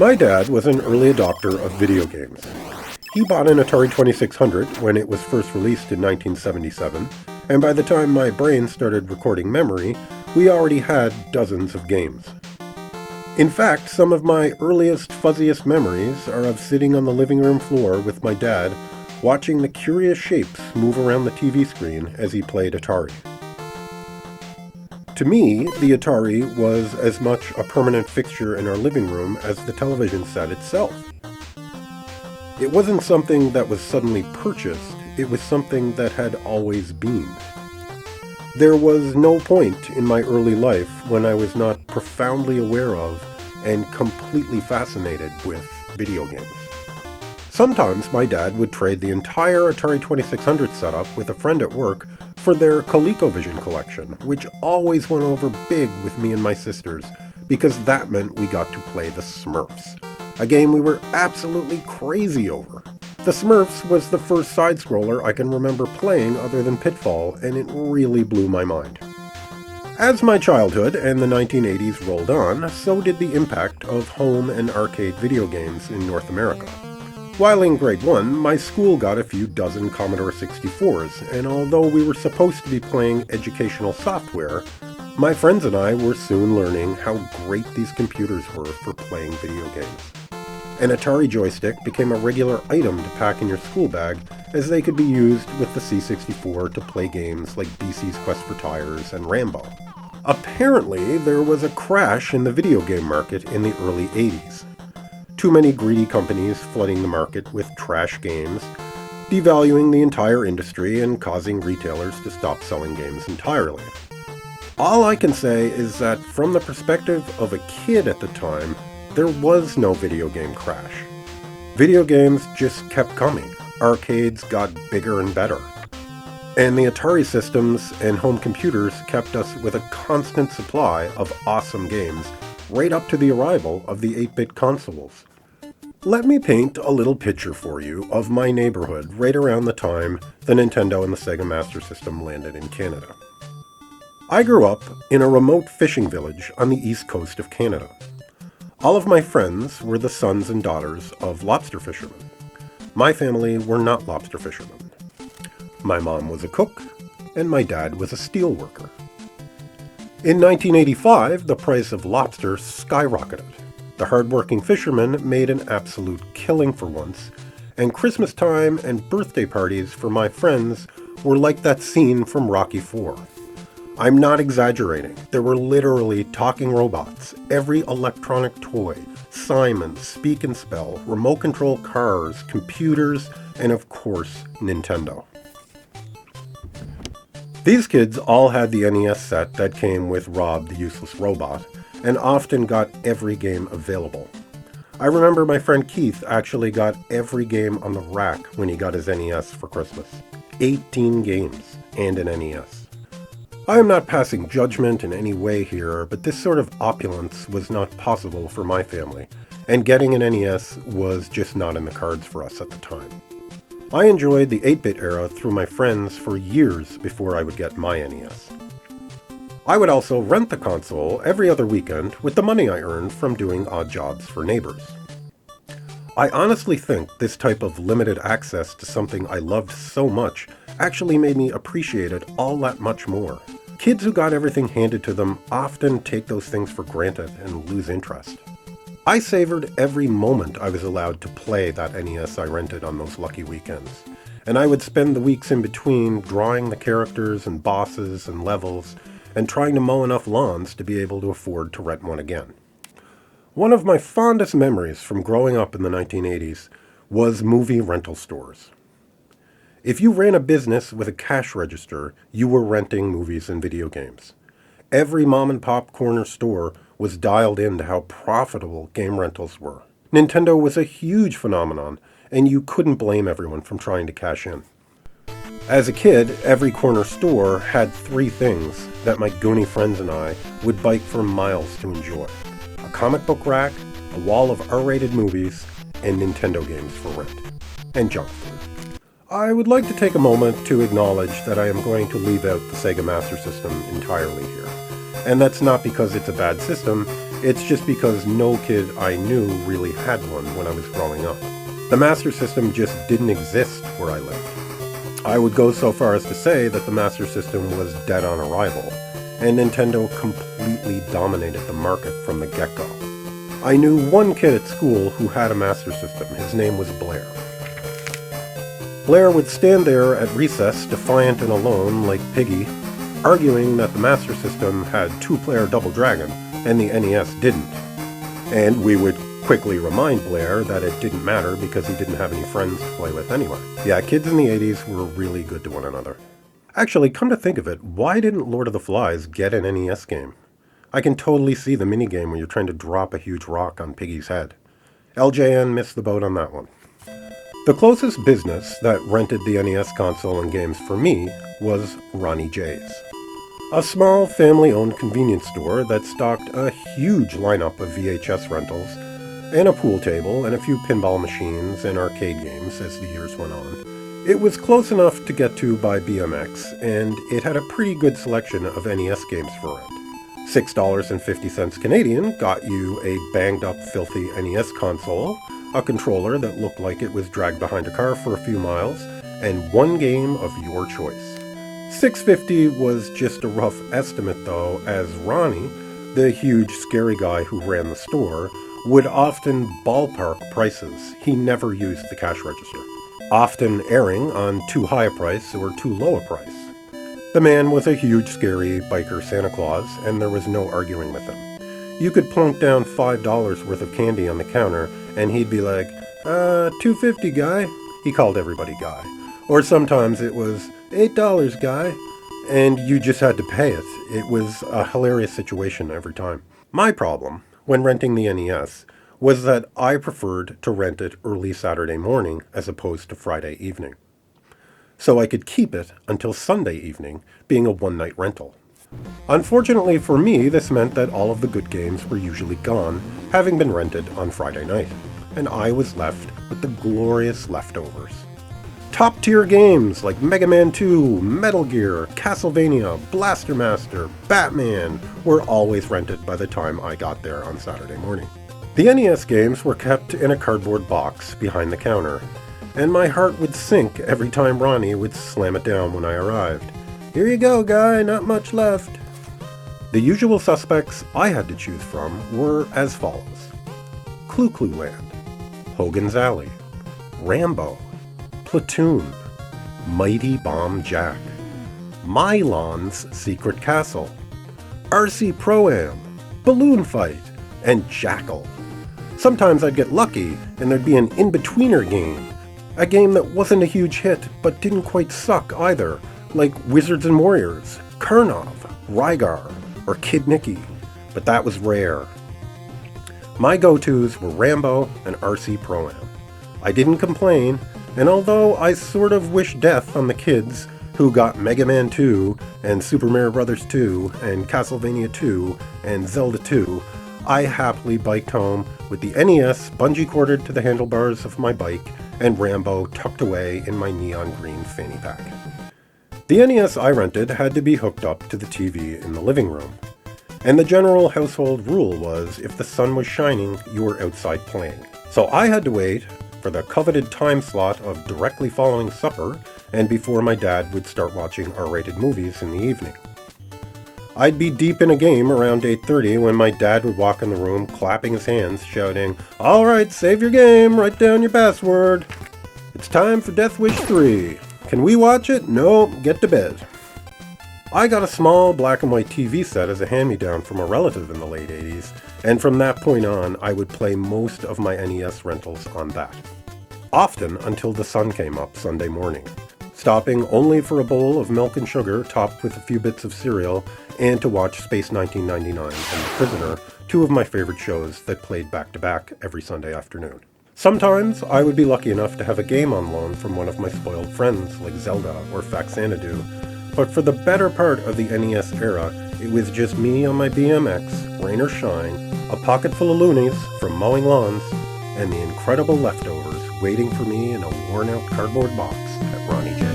My dad was an early adopter of video games. He bought an Atari 2600 when it was first released in 1977, and by the time my brain started recording memory, we already had dozens of games. In fact, some of my earliest, fuzziest memories are of sitting on the living room floor with my dad, watching the curious shapes move around the TV screen as he played Atari. To me, the Atari was as much a permanent fixture in our living room as the television set itself. It wasn't something that was suddenly purchased, it was something that had always been. There was no point in my early life when I was not profoundly aware of and completely fascinated with video games. Sometimes my dad would trade the entire Atari 2600 setup with a friend at work for their ColecoVision collection, which always went over big with me and my sisters, because that meant we got to play the Smurfs, a game we were absolutely crazy over. The Smurfs was the first side-scroller I can remember playing other than Pitfall, and it really blew my mind. As my childhood and the 1980s rolled on, so did the impact of home and arcade video games in North America. While in grade 1, my school got a few dozen Commodore 64s, and although we were supposed to be playing educational software, my friends and I were soon learning how great these computers were for playing video games. An Atari joystick became a regular item to pack in your school bag, as they could be used with the C64 to play games like BC's Quest for Tires and Rambo. Apparently, there was a crash in the video game market in the early 80s. Too many greedy companies flooding the market with trash games, devaluing the entire industry and causing retailers to stop selling games entirely. All I can say is that from the perspective of a kid at the time, there was no video game crash. Video games just kept coming. Arcades got bigger and better. And the Atari systems and home computers kept us with a constant supply of awesome games right up to the arrival of the 8-bit consoles. Let me paint a little picture for you of my neighborhood right around the time the Nintendo and the Sega Master System landed in Canada. I grew up in a remote fishing village on the east coast of Canada. All of my friends were the sons and daughters of lobster fishermen. My family were not lobster fishermen. My mom was a cook, and my dad was a steel worker. In 1985, the price of lobster skyrocketed. The hard-working fishermen made an absolute killing for once, and Christmas time and birthday parties for my friends were like that scene from Rocky IV. I'm not exaggerating. There were literally talking robots, every electronic toy, Simon, Speak and Spell, remote control cars, computers, and of course, Nintendo. These kids all had the NES set that came with Rob the Useless Robot, and often got every game available. I remember my friend Keith actually got every game on the rack when he got his NES for Christmas. 18 games and an NES. I am not passing judgment in any way here, but this sort of opulence was not possible for my family, and getting an NES was just not in the cards for us at the time. I enjoyed the 8-bit era through my friends for years before I would get my NES. I would also rent the console every other weekend with the money I earned from doing odd jobs for neighbors. I honestly think this type of limited access to something I loved so much actually made me appreciate it all that much more. Kids who got everything handed to them often take those things for granted and lose interest. I savored every moment I was allowed to play that NES I rented on those lucky weekends, and I would spend the weeks in between drawing the characters and bosses and levels and trying to mow enough lawns to be able to afford to rent one again. One of my fondest memories from growing up in the 1980s was movie rental stores. If you ran a business with a cash register, you were renting movies and video games. Every mom-and-pop corner store was dialed into how profitable game rentals were. Nintendo was a huge phenomenon, and you couldn't blame everyone from trying to cash in. As a kid, every corner store had 3 things that my goony friends and I would bike for miles to enjoy. A comic book rack, a wall of R-rated movies, and Nintendo games for rent. And junk food. I would like to take a moment to acknowledge that I am going to leave out the Sega Master System entirely here. And that's not because it's a bad system, It's just because no kid I knew really had one when I was growing up. The Master System just didn't exist where I lived. I would go so far as to say that the Master System was dead on arrival, and Nintendo completely dominated the market from the get-go. I knew one kid at school who had a Master System. His name was Blair. Blair would stand there at recess, defiant and alone, like Piggy, arguing that the Master System had two-player Double Dragon, and the NES didn't. And we would quickly remind Blair that it didn't matter because he didn't have any friends to play with anyway. Yeah, kids in the 80s were really good to one another. Actually, come to think of it, why didn't Lord of the Flies get an NES game? I can totally see the minigame where you're trying to drop a huge rock on Piggy's head. LJN missed the boat on that one. The closest business that rented the NES console and games for me was Ronnie J's, a small family-owned convenience store that stocked a huge lineup of VHS rentals and a pool table and a few pinball machines and arcade games as the years went on. It was close enough to get to by BMX, and it had a pretty good selection of NES games for rent. $6.50 Canadian got you a banged-up, filthy NES console, a controller that looked like it was dragged behind a car for a few miles, and one game of your choice. $6.50 was just a rough estimate though, as Ronnie, the huge scary guy who ran the store, would often ballpark prices. He never used the cash register, often erring on too high a price or too low a price. The man was a huge scary biker Santa Claus, and there was no arguing with him. You could plunk down $5 worth of candy on the counter, and he'd be like, $2.50 guy. He called everybody guy. Or sometimes it was $8 guy, and you just had to pay it. It was a hilarious situation every time. My problem, when renting the NES, was that I preferred to rent it early Saturday morning as opposed to Friday evening, so I could keep it until Sunday evening, being a one-night rental. Unfortunately for me, this meant that all of the good games were usually gone, having been rented on Friday night, and I was left with the glorious leftovers. Top-tier games like Mega Man 2, Metal Gear, Castlevania, Blaster Master, Batman were always rented by the time I got there on Saturday morning. The NES games were kept in a cardboard box behind the counter, and my heart would sink every time Ronnie would slam it down when I arrived. Here you go, guy, not much left. The usual suspects I had to choose from were as follows: Clu Clu Land, Hogan's Alley, Rambo, Platoon, Mighty Bomb Jack, Milon's Secret Castle, RC Pro-Am, Balloon Fight, and Jackal. Sometimes I'd get lucky and there'd be an in-betweener game, a game that wasn't a huge hit but didn't quite suck either, like Wizards and Warriors, Karnov, Rygar, or Kid Nicky, but that was rare. My go-tos were Rambo and RC Pro-Am. I didn't complain, and although I sort of wish death on the kids who got Mega Man 2 and Super Mario Bros. 2 and Castlevania 2 and Zelda 2, I happily biked home with the NES bungee corded to the handlebars of my bike and Rambo tucked away in my neon green fanny pack. The NES I rented had to be hooked up to the TV in the living room, and the general household rule was if the sun was shining, you were outside playing. So I had to wait for the coveted time slot of directly following supper and before my dad would start watching R-rated movies in the evening. I'd be deep in a game around 8:30 when my dad would walk in the room clapping his hands, shouting, "All right, save your game, write down your password. It's time for Death Wish 3. Can we watch it? No, get to bed." I got a small black and white TV set as a hand-me-down from a relative in the late 80s, and from that point on, I would play most of my NES rentals on that. Often until the sun came up Sunday morning, stopping only for a bowl of milk and sugar topped with a few bits of cereal and to watch Space 1999 and The Prisoner, two of my favorite shows that played back-to-back every Sunday afternoon. Sometimes I would be lucky enough to have a game on loan from one of my spoiled friends like Zelda or Faxanadu, but for the better part of the NES era, it was just me on my BMX, rain or shine, a pocket full of loonies from mowing lawns, and the incredible leftovers waiting for me in a worn-out cardboard box at Ronnie J's.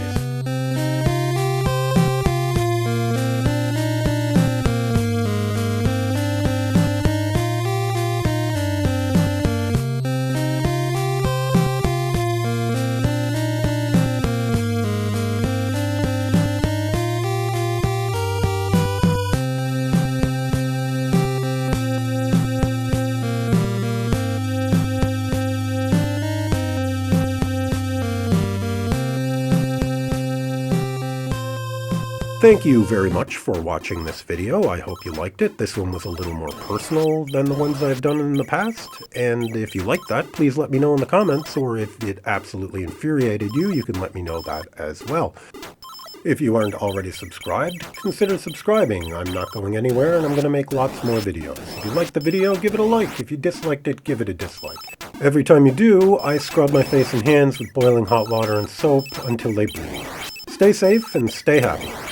Thank you very much for watching this video. I hope you liked it. This one was a little more personal than the ones I've done in the past. And if you like that, please let me know in the comments, or if it absolutely infuriated you, you can let me know that as well. If you aren't already subscribed, consider subscribing. I'm not going anywhere and I'm going to make lots more videos. If you liked the video, give it a like. If you disliked it, give it a dislike. Every time you do, I scrub my face and hands with boiling hot water and soap until they bleed. Stay safe and stay happy.